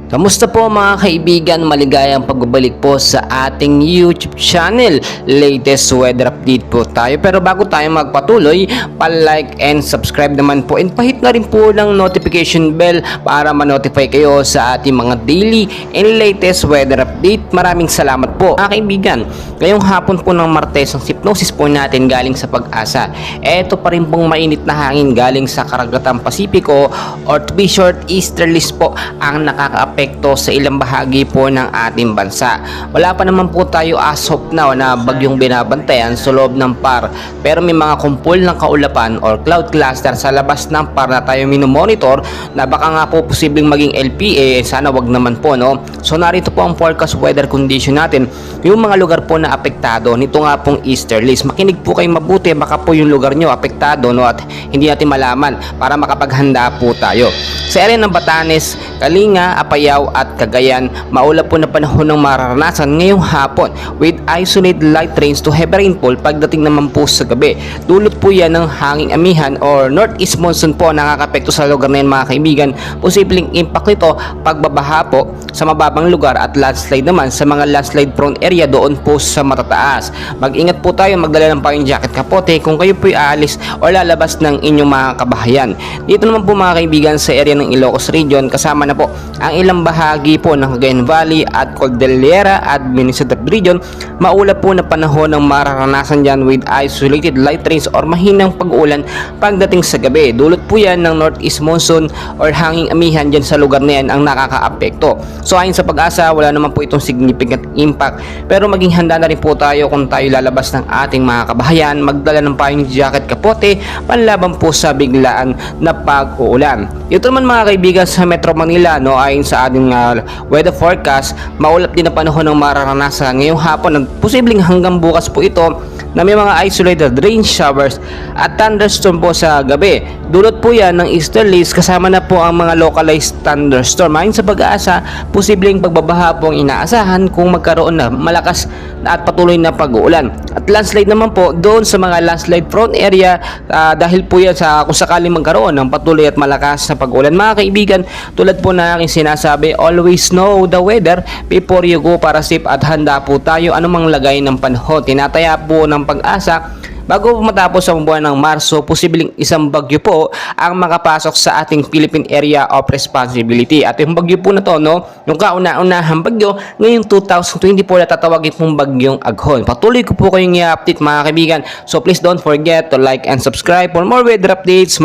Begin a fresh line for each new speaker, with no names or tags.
Kamusta po mga kaibigan? Maligayang pagbabalik po sa ating YouTube channel. Latest weather update po tayo. Pero bago tayo magpatuloy, pa-like and subscribe naman po. And pahit na rin po ng notification bell para ma-notify kayo sa ating mga daily and latest weather update. Maraming salamat po mga kaibigan. Ngayong hapon po ng Martes, ang hypnosis po natin galing sa Pag-asa. Eto pa rin pong mainit na hangin galing sa Karagatan Pasipiko or to be short, easterlies po ang nakaka-apekto sa ilang bahagi po ng ating bansa. Wala pa naman po tayo as of now na bagyong binabantayan sa loob ng PAR, pero may mga kumpul ng kaulapan or cloud cluster sa labas ng PAR na tayo minomonitor na baka nga po posibleng maging LPA. Sana wag naman po, no? So narito po ang forecast weather condition natin, yung mga lugar po na apektado nito nga pong easterlies. Makinig po kayo mabuti, baka po yung lugar nyo apektado, no, at hindi natin malaman para makapaghanda po tayo. Sa area ng Batanes, Kalinga, Apayao at Cagayan, maulap po na panahon ng mararanasan ngayong hapon with isolated light rains to heavy rainfall pagdating naman po sa gabi. Dulot po yan ng hanging amihan or northeast monsoon po nakakapekto sa lugar na yan mga kaibigan. Posibleng impact nito pagbabaha po sa mababang lugar at landslide naman sa mga landslide prone area doon po sa matataas. Mag-ingat po tayo, magdala ng pang jacket, kapote kung kayo po aalis o lalabas ng inyong mga kabahayan. Dito naman po mga kaibigan sa area ng Ilocos Region, kasama na po ang ilang bahagi po ng Cagayan Valley at Cordillera at Minnesota Region, maulap po na panahon ng mararanasan dyan with isolated light rains or mahinang pag-uulan pagdating sa gabi. Dulot po yan ng northeast monsoon or hanging amihan dyan sa lugar na yan ang nakakaapekto. So ayon sa Pag-asa, wala naman po itong significant impact, pero maging handa na rin po tayo kung tayo lalabas ng ating mga kabahayan, magdala ng payong jacket, kapote, panlaban po sa biglaan na pag-uulan. Ito naman mga kaibigan sa Metro Manila, no, ayon sa ating weather forecast, maulap din na panahon ng mararanasan ngayong hapon at posibleng hanggang bukas po ito na may mga isolated rain showers at thunderstorm po sa gabi. Dulot po yan ng easterlies kasama na po ang mga localized thunderstorm. Ayon sa Pag-asa, posibleng pagbabaha po ang inaasahan kung magkaroon na malakas at patuloy na pag-uulan. At landslide naman po doon sa mga landslide prone area dahil po yan sa kung sakaling magkaroon ng patuloy at malakas na pag-ulan. Mga kaibigan, tulad po na aking sinasabi, always know the weather before you go para safe at handa po tayo anumang lagay ng panahon. Tinataya po ng Pag-asa bago matapos ang buwan ng Marso, posibleng isang bagyo po ang makapasok sa ating Philippine Area of Responsibility. At yung bagyo po na to, no, yung kauna-unahang bagyo ngayong 2024 na tatawagin pong bagyong Aghon. Patuloy ko po kayong i-update mga kaibigan. So please don't forget to like and subscribe for more weather updates.